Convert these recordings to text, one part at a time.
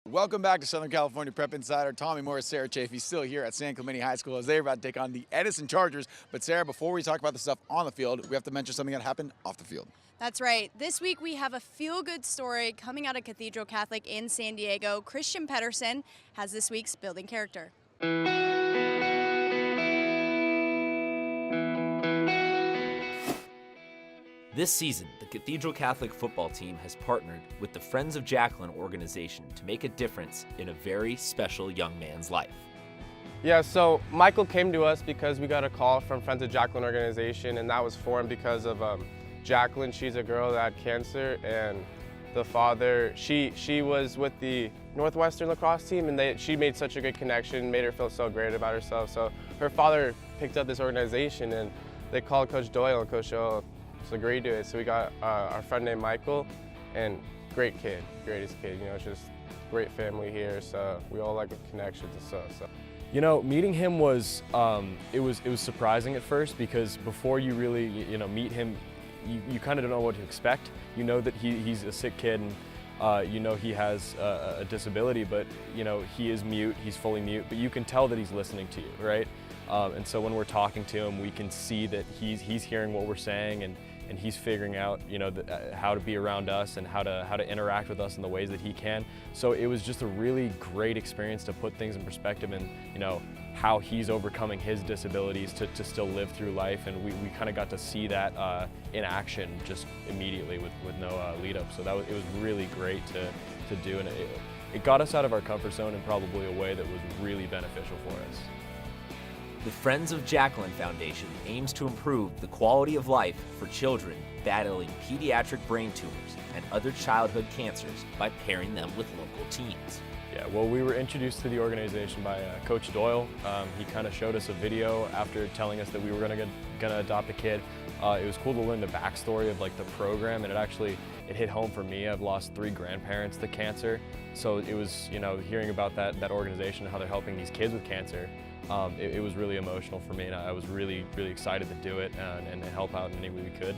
Welcome back to Southern California Prep Insider. Tommy Morris, Sarah Chafee still here at San Clemente High School as they're about to take on the Edison Chargers. But Sarah, before we talk about the stuff on the field, we have to mention something that happened off the field. That's right. This week we have a feel-good story coming out of Cathedral Catholic in San Diego. Christian Pedersen has this week's Building Character. This season, the Cathedral Catholic football team has partnered with the Friends of Jaclyn organization to make a difference in a very special young man's life. Yeah, so Michael came to us because we got a call from Friends of Jaclyn organization, and that was formed because of Jaclyn. She's a girl that had cancer, and the father, she was with the Northwestern lacrosse team, and she made such a good connection, made her feel so great about herself. So her father picked up this organization, and they called Coach Doyle, and Coach Doyle agreed to it. So we got our friend named Michael, and great kid, greatest kid. You know, it's just great family here. So we all like connections and stuff. So. You know, meeting him was it was surprising at first, because before you really meet him, you kind of don't know what to expect. You know that he's a sick kid, and you know he has a disability, but you know he is mute. He's fully mute, but you can tell that he's listening to you, right? And so when we're talking to him, we can see that he's hearing what we're saying, and he's figuring out, how to be around us and how to interact with us in the ways that he can. So it was just a really great experience to put things in perspective, and how he's overcoming his disabilities to still live through life. And we kind of got to see that in action just immediately with no lead up. So it was really great to do, and it got us out of our comfort zone in probably a way that was really beneficial for us. The Friends of Jaclyn Foundation aims to improve the quality of life for children battling pediatric brain tumors and other childhood cancers by pairing them with local teams. Yeah, well, we were introduced to the organization by Coach Doyle. He kind of showed us a video after telling us that we were gonna adopt a kid. It was cool to learn the backstory of the program, and it hit home for me. I've lost 3 grandparents to cancer, so it was hearing about that organization and how they're helping these kids with cancer. It was really emotional for me, and I was really excited to do it and help out in any way we could.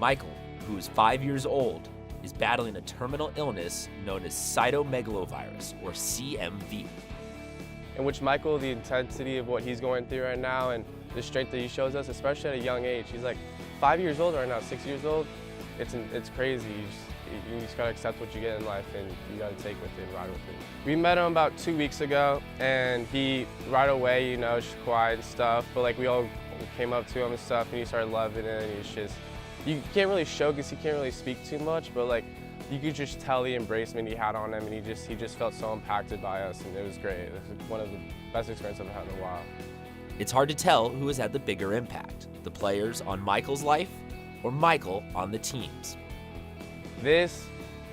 Michael, who is 5 years old, is battling a terminal illness known as cytomegalovirus, or CMV. In which Michael, the intensity of what he's going through right now and the strength that he shows us, especially at a young age, he's like 5 years old right now, 6 years old. It's crazy. You just gotta accept what you get in life, and you gotta take with it and ride with it. We met him about 2 weeks ago, and he right away, just quiet and stuff, but we all came up to him and stuff, and he started loving it, and he's just, you can't really show because he can't really speak too much, but you could just tell the embracement he had on him, and he just felt so impacted by us, and it was great. It was one of the best experiences I've had in a while. It's hard to tell who has had the bigger impact, the players on Michael's life or Michael on the team's. This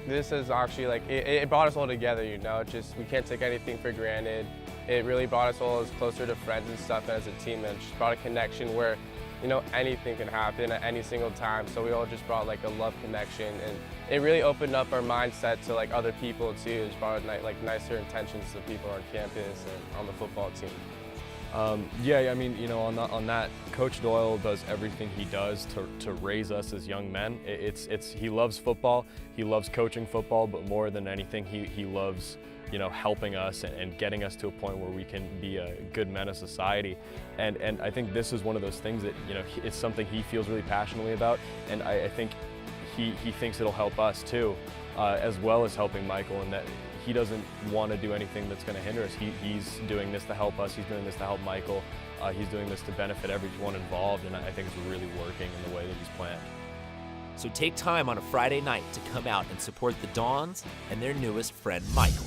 is actually it brought us all together, we can't take anything for granted. It really brought us all as closer to friends and stuff as a team, and just brought a connection where, anything can happen at any single time. So we all just brought a love connection, and it really opened up our mindset to other people too. It just brought nicer intentions to people on campus and on the football team. Yeah, I mean, on that, Coach Doyle does everything he does to raise us as young men. He loves football, he loves coaching football, but more than anything, he loves, helping us and getting us to a point where we can be a good men of society. And I think this is one of those things that, it's something he feels really passionately about, and I think he thinks it'll help us too, as well as helping Michael, and that he doesn't want to do anything that's going to hinder us. He's doing this to help us. He's doing this to help Michael. He's doing this to benefit everyone involved, and I think it's really working in the way that he's planned. So take time on a Friday night to come out and support the Dons and their newest friend, Michael.